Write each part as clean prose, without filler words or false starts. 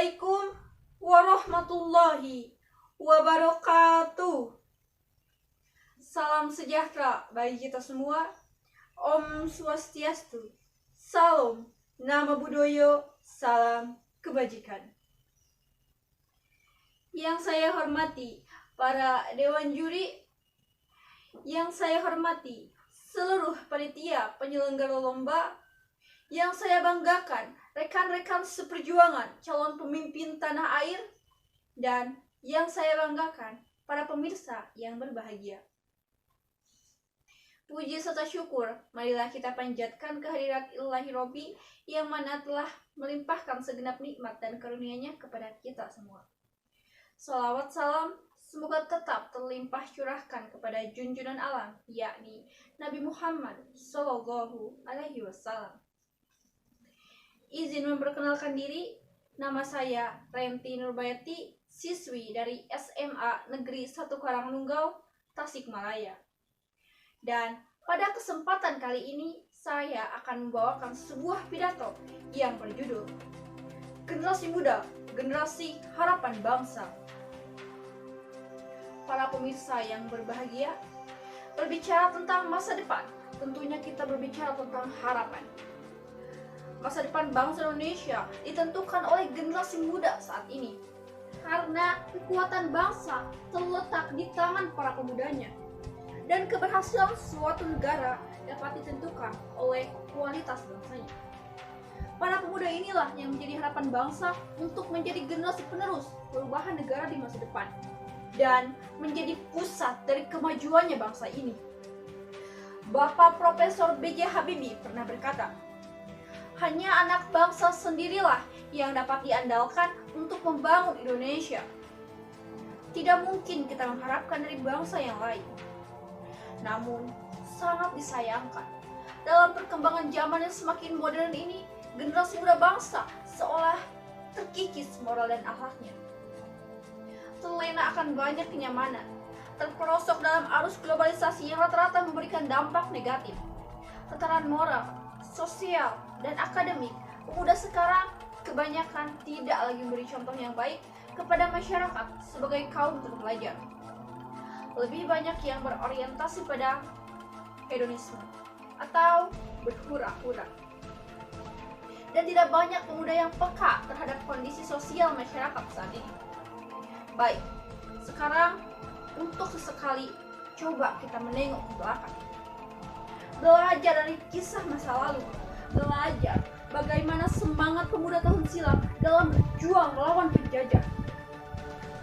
Assalamualaikum warahmatullahi wabarakatuh. Salam sejahtera bagi kita semua. Om Swastiastu. Salam Nama Budaya. Salam kebajikan. Yang saya hormati para dewan juri, yang saya hormati seluruh panitia penyelenggara lomba, yang saya banggakan rekan-rekan seperjuangan calon pemimpin tanah air, dan yang saya banggakan para pemirsa yang berbahagia. Puji serta syukur marilah kita panjatkan kehadirat Ilahi Robbi yang mana telah melimpahkan segenap nikmat dan karunia-Nya kepada kita semua. Salawat salam semoga tetap terlimpah curahkan kepada junjungan alam, yakni Nabi Muhammad Sallallahu Alaihi Wasallam. Izin memperkenalkan diri, nama saya Renti Nurbayati, siswi dari SMA Negeri 1 Karangnunggau, Tasikmalaya. Dan pada kesempatan kali ini, saya akan membawakan sebuah pidato yang berjudul Generasi Muda, Generasi Harapan Bangsa. Para pemirsa yang berbahagia, berbicara tentang masa depan, tentunya kita berbicara tentang harapan. Masa depan bangsa Indonesia ditentukan oleh generasi muda saat ini, karena kekuatan bangsa terletak di tangan para pemudanya, dan keberhasilan suatu negara dapat ditentukan oleh kualitas bangsanya. Para pemuda inilah yang menjadi harapan bangsa untuk menjadi generasi penerus perubahan negara di masa depan, dan menjadi pusat dari kemajuannya bangsa ini. Bapak Profesor B.J. Habibie pernah berkata, hanya anak bangsa sendirilah yang dapat diandalkan untuk membangun Indonesia. Tidak mungkin kita mengharapkan dari bangsa yang lain. Namun, sangat disayangkan, dalam perkembangan zaman yang semakin modern ini, generasi muda bangsa seolah terkikis moral dan akhlaknya. Terlena akan banyak kenyamanan, terperosok dalam arus globalisasi yang rata-rata memberikan dampak negatif. Tataran moral, sosial, dan akademik, pemuda sekarang kebanyakan tidak lagi memberi contoh yang baik kepada masyarakat sebagai kaum terpelajar. Lebih banyak yang berorientasi pada hedonisme atau berhura-hura. Dan tidak banyak pemuda yang peka terhadap kondisi sosial masyarakat saat ini. Baik, sekarang untuk sesekali coba kita menengok ke belakang. Belajar dari kisah masa lalu, belajar bagaimana semangat pemuda tahun silam dalam berjuang melawan penjajah.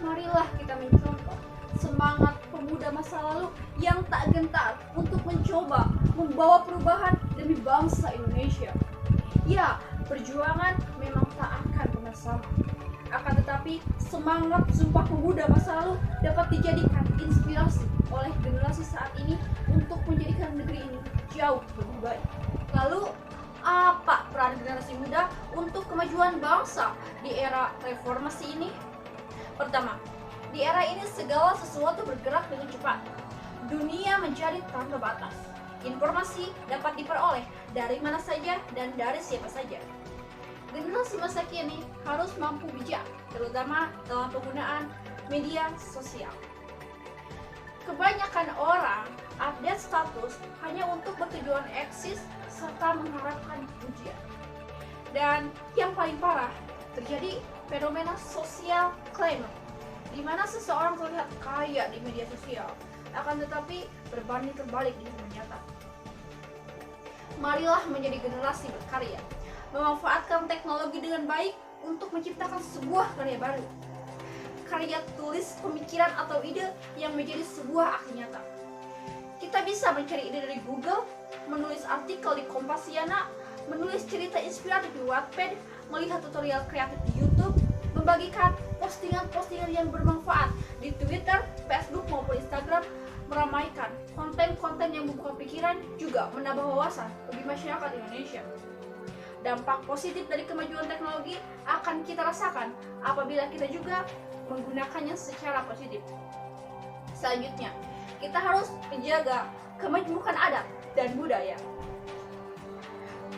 Marilah kita mencontoh semangat pemuda masa lalu yang tak gentar untuk mencoba membawa perubahan demi bangsa Indonesia. Ya, perjuangan memang tak akan pernah sama. Akan tetapi, semangat Sumpah Pemuda masa lalu dapat dijadikan inspirasi oleh generasi saat ini untuk menjadikan negeri ini jauh lebih baik. Lalu, apa peran generasi muda untuk kemajuan bangsa di era reformasi ini? Pertama, di era ini segala sesuatu bergerak dengan cepat. Dunia menjadi tanpa batas. Informasi dapat diperoleh dari mana saja dan dari siapa saja. Generasi masa kini harus mampu bijak, terutama dalam penggunaan media sosial. Kebanyakan orang update status hanya untuk bertujuan eksis serta mengharapkan pujian. Dan yang paling parah, terjadi fenomena sosial climber, di mana seseorang terlihat kaya di media sosial, akan tetapi berbanding terbalik di dunia nyata. Marilah menjadi generasi berkarya, memanfaatkan teknologi dengan baik untuk menciptakan sebuah karya baru. Karya tulis, pemikiran, atau ide yang menjadi sebuah aksi nyata. Kita bisa mencari ide dari Google, menulis artikel di Kompasiana, menulis cerita inspiratif di Wattpad, melihat tutorial kreatif di YouTube, membagikan postingan-postingan yang bermanfaat di Twitter, Facebook, maupun Instagram, meramaikan konten-konten yang membuka pikiran, juga menambah wawasan bagi masyarakat Indonesia. Dampak positif dari kemajuan teknologi akan kita rasakan apabila kita juga menggunakannya secara positif. Selanjutnya, kita harus menjaga kemajmukan adat dan budaya.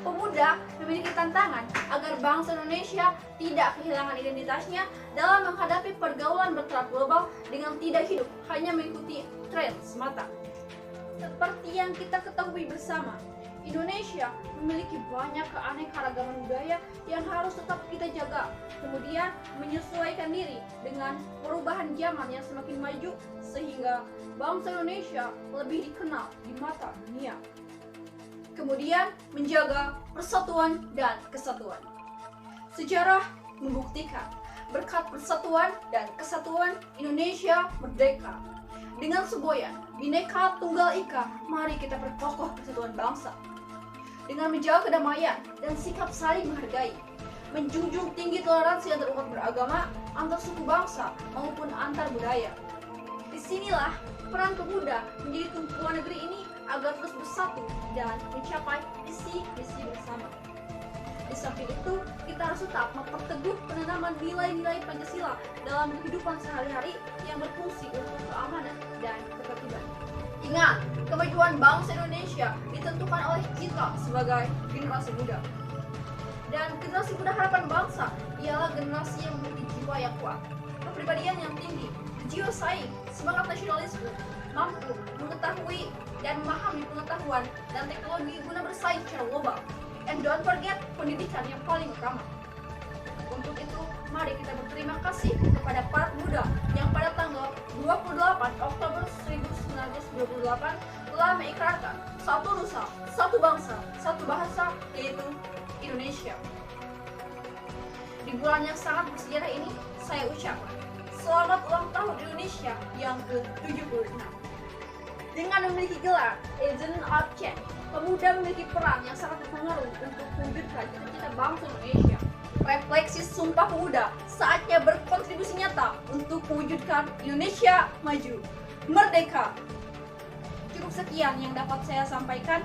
Pemuda memiliki tantangan agar bangsa Indonesia tidak kehilangan identitasnya dalam menghadapi pergaulan bertaraf global dengan tidak hidup hanya mengikuti tren semata. Seperti yang kita ketahui bersama, Indonesia memiliki banyak keanekaragaman budaya yang harus tetap kita jaga, kemudian menyesuaikan diri dengan perubahan zaman yang semakin maju sehingga bangsa Indonesia lebih dikenal di mata dunia. Kemudian menjaga persatuan dan kesatuan. Sejarah membuktikan berkat persatuan dan kesatuan Indonesia merdeka. Dengan semboyan Bhinneka Tunggal Ika, mari kita perkokoh persatuan bangsa. Dengan menjaga kedamaian dan sikap saling menghargai, menjunjung tinggi toleransi antar umat beragama, antar suku bangsa maupun antar budaya. Disinilah peran pemuda menjadi tumpuan negeri ini agar terus bersatu dan mencapai visi-misi bersama. Di samping itu, kita harus tetap memperteguh penanaman nilai-nilai Pancasila dalam kehidupan sehari-hari yang berfungsi untuk keamanan dan ketertiban. Ingat, kemajuan bangsa Indonesia ditentukan oleh kita sebagai generasi muda. Dan generasi muda harapan bangsa ialah generasi yang memiliki jiwa yang kuat, kepribadian yang tinggi, jiwa saing, semangat nasionalisme, mampu mengetahui dan memahami pengetahuan dan teknologi guna bersaing secara global. And don't forget pendidikan yang paling utama. Untuk itu, mari kita berterima kasih kepada para pemuda yang pada tanggal 28 Oktober 1928 telah mengikrarkan satu nusa, satu bangsa, satu bahasa, yaitu Indonesia. Di bulan yang sangat bersejarah ini, saya ucapkan selamat ulang tahun Indonesia yang ke-76. Dengan memiliki gelar Agent of Change, pemuda memiliki peran yang sangat berpengaruh untuk mewujudkan cita-cita bangsa Indonesia. Refleksi Sumpah Pemuda, saatnya berkontribusi nyata untuk mewujudkan Indonesia maju, merdeka. Cukup sekian yang dapat saya sampaikan,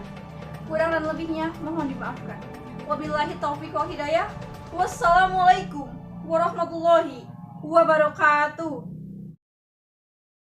kurang dan lebihnya mohon dimaafkan. Wabillahi taufiq wal hidayah. Wassalamualaikum warahmatullahi wabarakatuh.